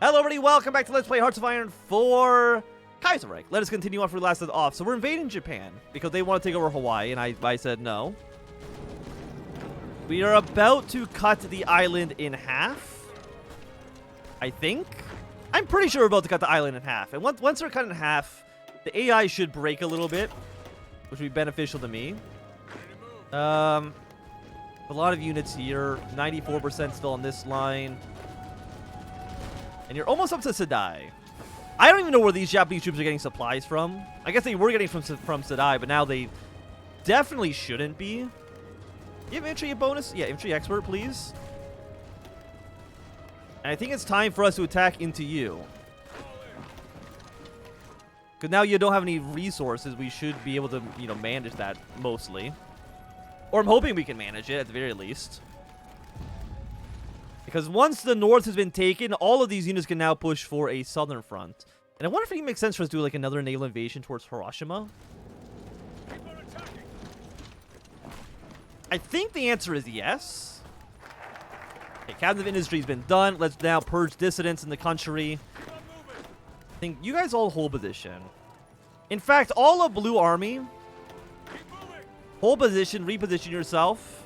Hello everybody, welcome back to Let's Play Hearts of Iron 4 Kaiserreich. Let us continue off where we last left off. So we're invading Japan because they want to take over Hawaii, and I said no. We are about to cut the island in half. I think. I'm pretty sure we're about to cut the island in half. And once they're cut in half, the AI should break a little bit, which would be beneficial to me. A lot of units here. 94% still on this line. And you're almost up to Sadai. I don't even know where these Japanese troops are getting supplies from. I guess they were getting from Sadai, but now they definitely shouldn't be. You have infantry bonus? Yeah, infantry expert, please. And I think it's time for us to attack into you. Because now you don't have any resources. We should be able to, manage that mostly. Or I'm hoping we can manage it at the very least. Because once the north has been taken, all of these units can now push for a southern front. And I wonder if it makes sense for us to do like another naval invasion towards Hiroshima. I think the answer is yes. Okay, Captain of Industry has been done. Let's now purge dissidents in the country. I think you guys all hold position. In fact, all of Blue Army, hold position, reposition yourself.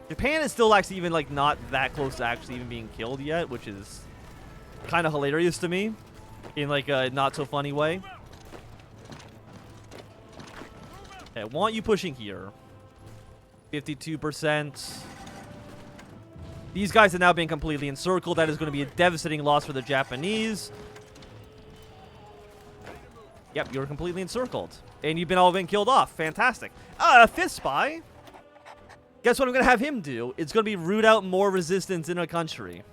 Japan is still actually even like not that close to actually even being killed yet, which is kind of hilarious to me in like a not so funny way. Okay, I want you pushing here. 52%. These guys have now been completely encircled. That is going to be a devastating loss for the Japanese. Yep, you're completely encircled. And you've all been killed off. Fantastic. Fifth spy. Guess what I'm going to have him do? It's going to be root out more resistance in a country.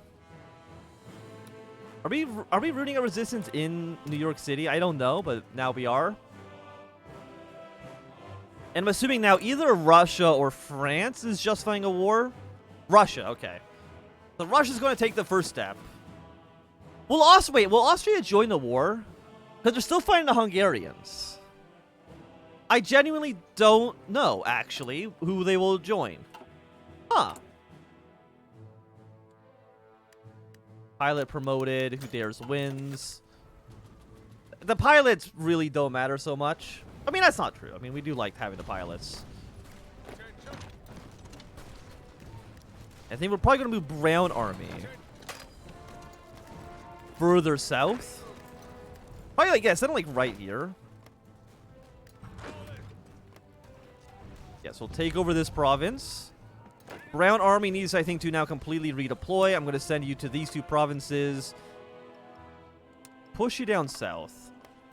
Are we rooting out resistance in New York City? I don't know, but now we are. And I'm assuming now either Russia or France is justifying a war. Russia, okay. So Russia's going to take the first step. Will Austria join the war? Because they're still fighting the Hungarians. I genuinely don't know, actually, who they will join. Huh. Pilot promoted. Who dares wins. The pilots really don't matter so much. I mean, that's not true. I mean, we do like having the pilots. I think we're probably going to move Brown Army further south. Probably like, yeah, something like right here. Yes, we'll take over this province. Brown Army needs, I think, to now completely redeploy. I'm going to send you to these two provinces. Push you down south.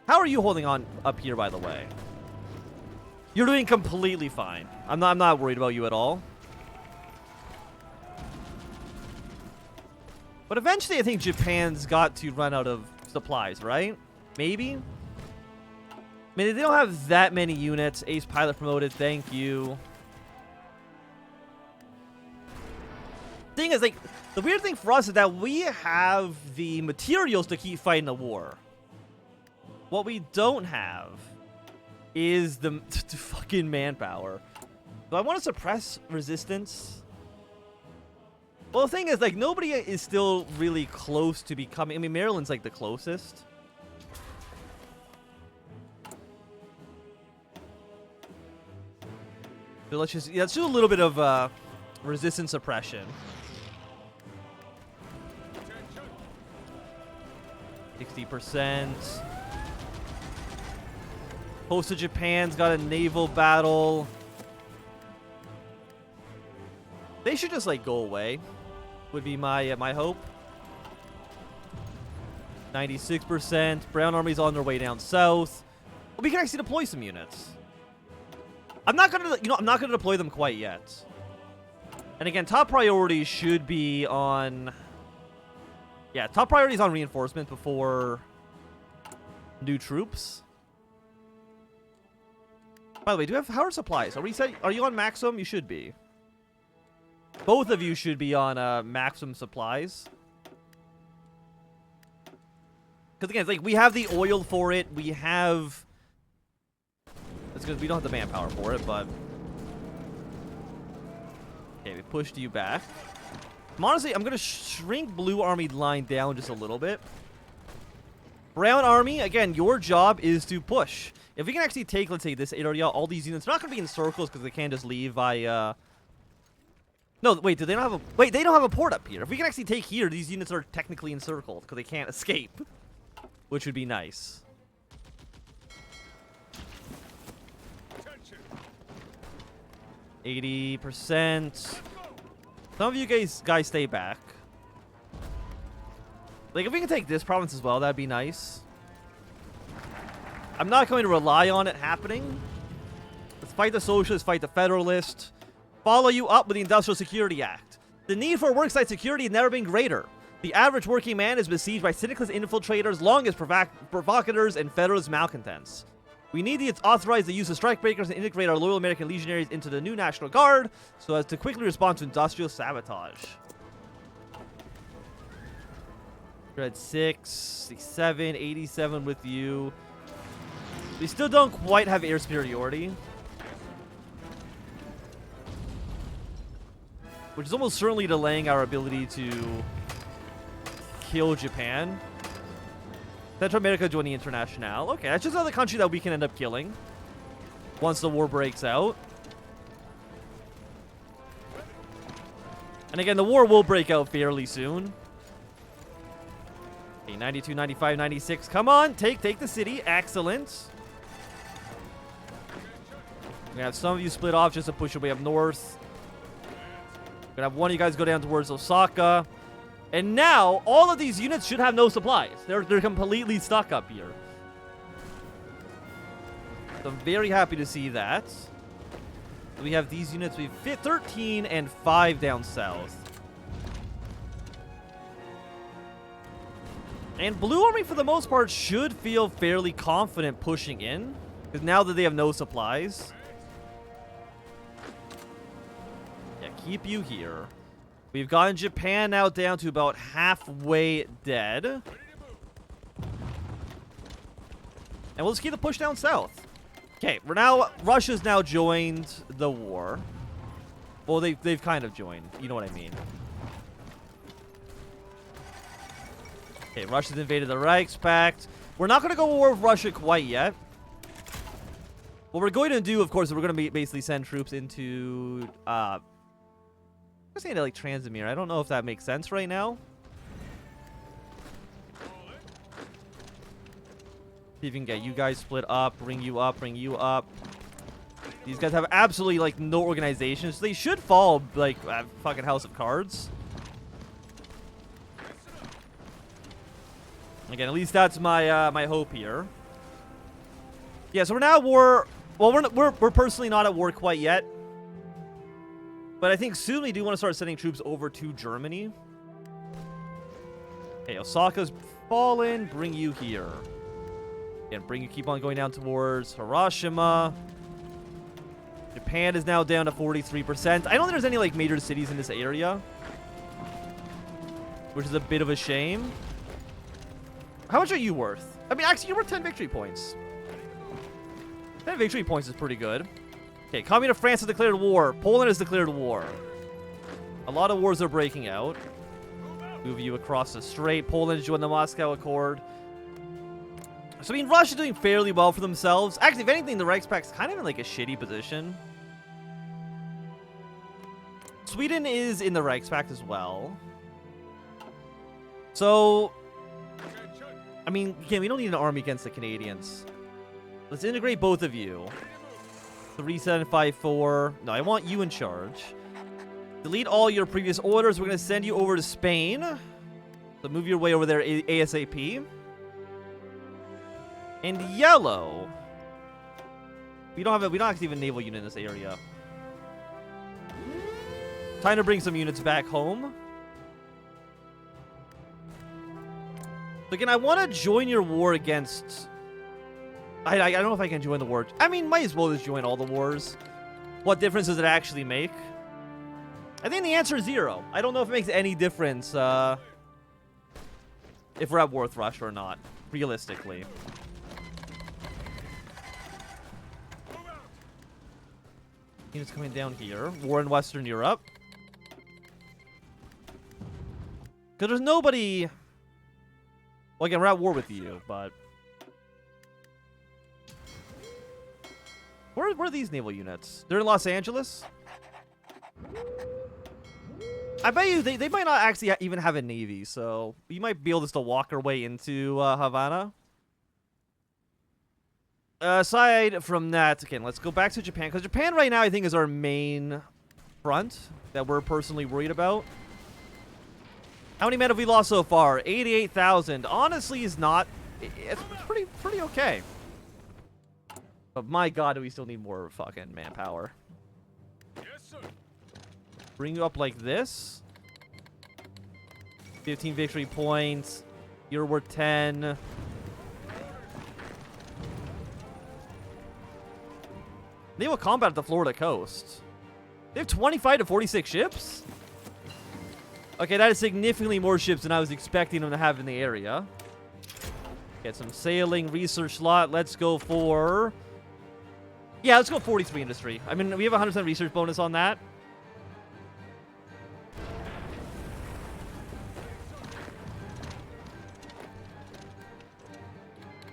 How are you holding on up here, by the way? You're doing completely fine. I'm not worried about you at all. But eventually, I think Japan's got to run out of supplies, right? Maybe? I mean, they don't have that many units. Ace pilot promoted. Thank you. Thing is, like, the weird thing for us is that we have the materials to keep fighting the war. What we don't have is the fucking manpower. Do I want to suppress resistance? Well, the thing is, like, nobody is still really close to becoming... I mean, Maryland's, like, the closest. So let's do a little bit of resistance suppression. 60%. Host of Japan's got a naval battle. They should just like go away. Would be my my hope. 96%. Brown Army's on their way down south. We can actually deploy some units. I'm not gonna deploy them quite yet. And again, top priority should be on... Yeah, top priority is on reinforcement before new troops. By the way, how are supplies? Are you on maximum? You should be. Both of you should be on maximum supplies. Because again, it's like we have the oil for it. We have... That's because we don't have the manpower for it, but... Okay, we pushed you back. Honestly, I'm going to shrink Blue Army line down just a little bit. Brown Army, again, your job is to push. If we can actually take, let's say, this area, all these units, they're not going to be in circles because they can't just leave by, No, wait, do they not have a... Wait, they don't have a port up here. If we can actually take here, these units are technically encircled because they can't escape. Which would be nice. 80%. Some of you guys stay back. Like, if we can take this province as well, that'd be nice. I'm not going to rely on it happening. Let's fight the Socialists, fight the Federalists. Follow you up with the Industrial Security Act. The need for worksite security has never been greater. The average working man is besieged by syndicalist infiltrators, longest provocateurs, and Federalist malcontents. We need to authorize the use of strikebreakers and integrate our loyal American legionaries into the new National Guard so as to quickly respond to industrial sabotage. We're at 67, 87 with you. We still don't quite have air superiority, which is almost certainly delaying our ability to kill Japan. Central America joined the Internationale. Okay, that's just another country that we can end up killing once the war breaks out. And again, the war will break out fairly soon. Okay, 92, 95, 96. Come on, take the city. Excellent. We're gonna have some of you split off just to push your way up north. We're gonna have one of you guys go down towards Osaka. And now, all of these units should have no supplies. They're completely stuck up here. So I'm very happy to see that. So we have these units. We have 13 and 5 down south. And Blue Army, for the most part, should feel fairly confident pushing in. Because now that they have no supplies. Yeah, keep you here. We've gotten Japan now down to about halfway dead. And we'll just keep the push down south. Okay, Russia's now joined the war. Well, they've kind of joined. You know what I mean. Okay, Russia's invaded the Reichspakt. We're not going to go to war with Russia quite yet. What we're going to do, of course, is we're going to basically send troops into... I'm saying to like Transamere. I don't know if that makes sense right now. See if we can get you guys split up, bring you up, bring you up. These guys have absolutely like no organization, so they should fall like fucking House of Cards. Again, at least that's my my hope here. Yeah, so we're now at war. Well, we're personally not at war quite yet. But I think soon we do want to start sending troops over to Germany. Okay, Osaka's fallen. Bring you here. And keep on going down towards Hiroshima. Japan is now down to 43%. I don't think there's any like major cities in this area, which is a bit of a shame. How much are you worth? I mean, actually, you're worth 10 victory points. 10 victory points is pretty good. Okay, Communist France has declared war. Poland has declared war. A lot of wars are breaking out. Move you across the strait. Poland has joined the Moscow Accord. So, I mean, Russia's doing fairly well for themselves. Actually, if anything, the Reichspakt's kind of in, like, a shitty position. Sweden is in the Reichspakt as well. So, I mean, again, we don't need an army against the Canadians. Let's integrate both of you. 3754. No, I want you in charge. Delete all your previous orders. We're going to send you over to Spain. So move your way over there ASAP. And yellow. We don't actually have a naval unit in this area. Time to bring some units back home. So again, I want to join your war against... I don't know if I can join the war. I mean, might as well just join all the wars. What difference does it actually make? I think the answer is 0. I don't know if it makes any difference if we're at war with Russia or not, realistically. Units coming down here. War in Western Europe. Because there's nobody... Well, again, we're at war with you, but... Where are these naval units? They're in Los Angeles? I bet you they might not actually even have a navy, so we might be able to still walk our way into Havana. Aside from that, okay, let's go back to Japan, because Japan right now I think is our main front that we're personally worried about. How many men have we lost so far? 88,000. Honestly, is not. It's pretty okay. But my God, do we still need more fucking manpower? Yes, sir. Bring you up like this. 15 victory points. You're worth 10. Naval combat at the Florida coast. They have 25 to 46 ships? Okay, that is significantly more ships than I was expecting them to have in the area. Get some sailing, research slot. Let's go for... Yeah, let's go 43 industry. I mean, we have a 100% research bonus on that.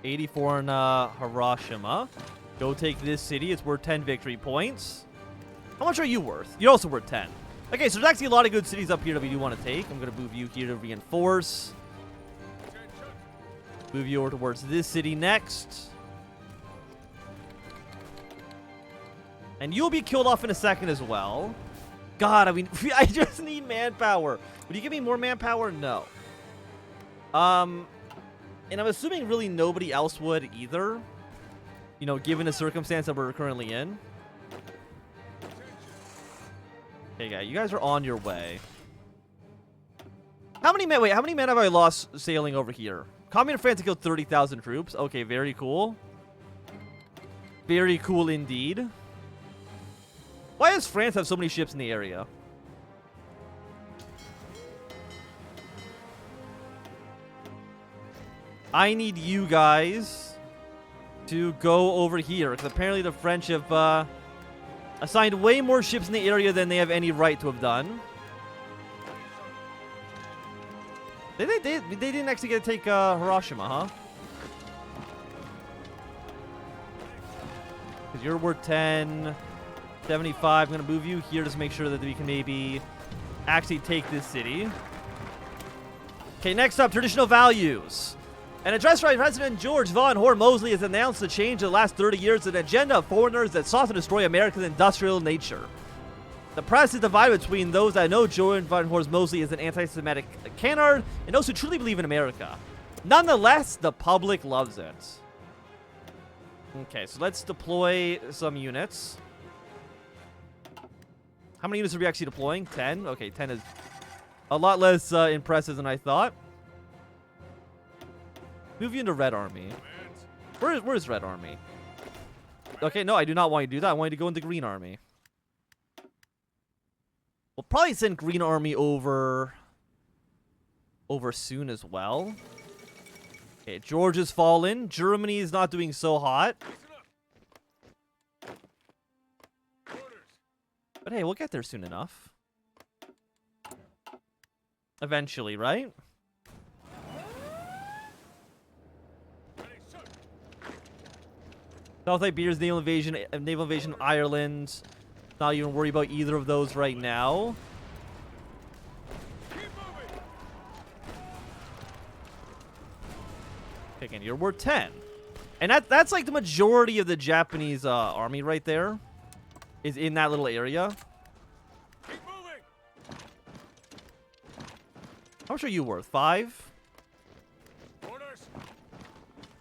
$84 in Hiroshima. Go take this city. It's worth 10 victory points. How much are you worth? You're also worth 10. Okay, so there's actually a lot of good cities up here that we do want to take. I'm going to move you here to reinforce. Move you over towards this city next. And you'll be killed off in a second as well. God, I mean, I just need manpower. Would you give me more manpower? No. And I'm assuming really nobody else would either. You know, given the circumstance that we're currently in. Okay, guys, you guys are on your way. How many men? Wait, how many men have I lost sailing over here? Communist France killed 30,000 troops. Okay, very cool. Very cool indeed. Why does France have so many ships in the area? I need you guys to go over here, because apparently the French have assigned way more ships in the area than they have any right to have done. They didn't actually get to take Hiroshima, huh? Because you're worth 10, 75. I'm going to move you here just to make sure that we can maybe actually take this city. Okay, next up, traditional values. An address by President George Von Hoare Mosley has announced the change in the last 30 years an agenda of foreigners that sought to destroy America's industrial nature. The press is divided between those that know George Von Hoare Mosley is an anti-Semitic canard and those who truly believe in America. Nonetheless, the public loves it. Okay, so let's deploy some units. How many units are we actually deploying? 10? Okay, 10 is a lot less impressive than I thought. Move you into Red Army. Where's Red Army? Okay, no, I do not want you to do that. I want you to go into Green Army. We'll probably send Green Army over soon as well. Okay, George has fallen. Germany is not doing so hot. But hey, we'll get there soon enough. Eventually, right? South Iberia's naval invasion of Ireland. Not even worry about either of those right now. Again, you're worth 10. And that's like the majority of the Japanese army right there. Is in that little area. How much are you worth? 5? Okay,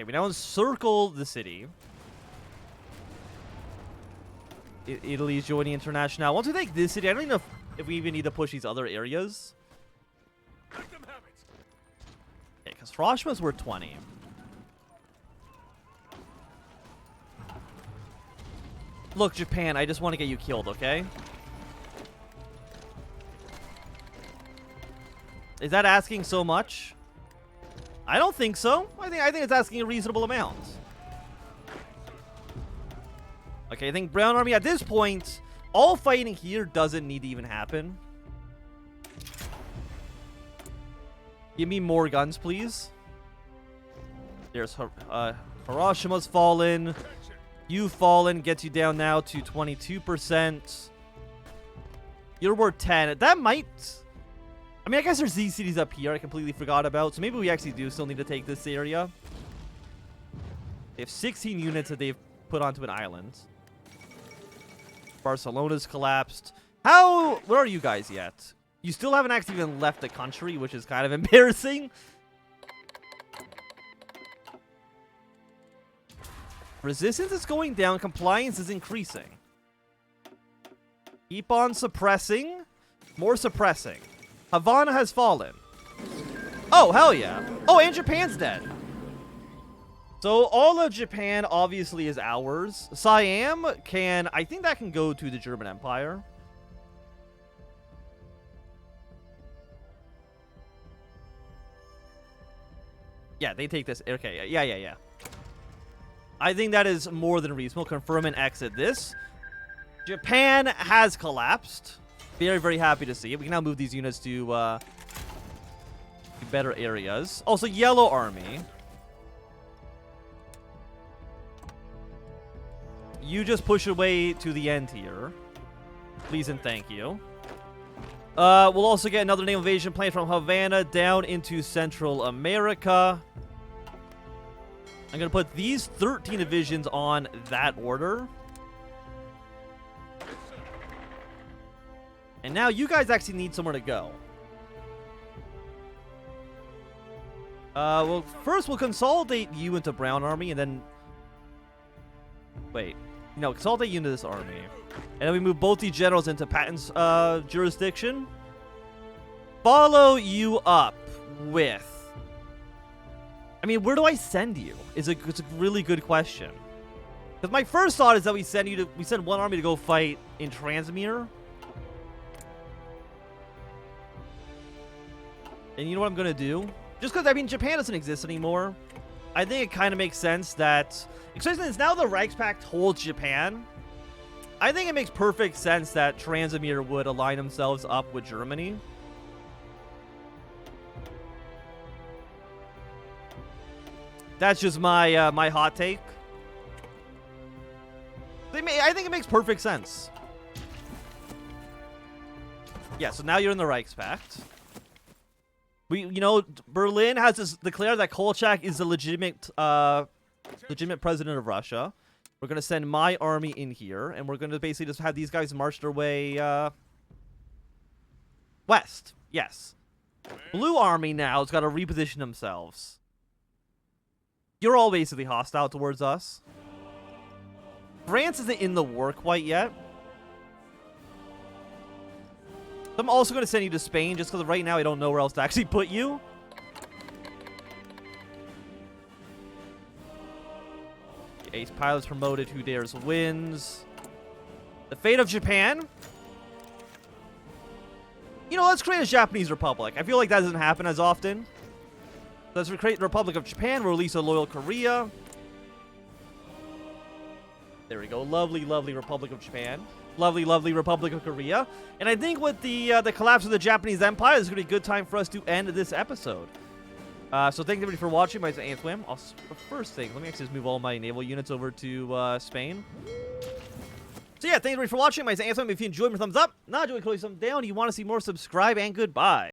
we now encircle the city. Italy's joining International. Once we take this city, I don't even know if we even need to push these other areas. Okay, because Hiroshima's worth 20. Look, Japan, I just want to get you killed, okay? Is that asking so much? I don't think so. I think it's asking a reasonable amount. Okay, I think Brown Army at this point, all fighting here doesn't need to even happen. Give me more guns, please. There's Hiroshima's fallen. You've fallen. Gets you down now to 22%. You're worth 10. That might... I mean, I guess there's these cities up here I completely forgot about. So maybe we actually do still need to take this area. They have 16 units that they've put onto an island. Barcelona's collapsed. Where are you guys yet? You still haven't actually even left the country, which is kind of embarrassing. Resistance is going down. Compliance is increasing. Keep on suppressing. More suppressing. Havana has fallen. Oh, hell yeah. Oh, and Japan's dead. So all of Japan obviously is ours. Siam can... I think that can go to the German Empire. Yeah, they take this. Okay, yeah. I think that is more than reasonable. Confirm and exit this. Japan has collapsed. Very, very happy to see it. We can now move these units to better areas. Also, Yellow Army. You just push away to the end here. Please and thank you. We'll also get another naval invasion plane from Havana down into Central America. I'm going to put these 13 divisions on that order. And now you guys actually need somewhere to go. Well, first we'll consolidate you into Brown Army and then... Wait. No, consolidate you into this army. And then we move both the generals into Patton's jurisdiction. Follow you up with... I mean, where do I send you? It's a really good question. Because my first thought is that we send one army to go fight in Transmere. And you know what I'm going to do? Just because, I mean, Japan doesn't exist anymore. I think it kind of makes sense that... Especially since now the Reichspakt holds Japan. I think it makes perfect sense that Transmere would align themselves up with Germany. That's just my my hot take. I think it makes perfect sense. Yeah, so now you're in the Reichspakt. Berlin has declared that Kolchak is the legitimate president of Russia. We're gonna send my army in here, and we're gonna basically just have these guys march their way west. Yes. Blue army now has got to reposition themselves. You're all basically hostile towards us. France isn't in the war quite yet. I'm also going to send you to Spain, just because right now I don't know where else to actually put you. Ace pilots promoted. Who dares wins. The fate of Japan. Let's create a Japanese republic. I feel like that doesn't happen as often. Let's create the Republic of Japan. We'll release a loyal Korea. There we go. Lovely, lovely Republic of Japan. Lovely, lovely Republic of Korea. And I think with the collapse of the Japanese Empire, this is going to be a good time for us to end this episode. So thank everybody for watching. My name is Antwim. First thing, let me actually just move all my naval units over to Spain. So yeah, thank everybody for watching. My name is Antwim. If you enjoyed, thumbs up. Not enjoying, thumbs down. If you want to see more, subscribe, and goodbye.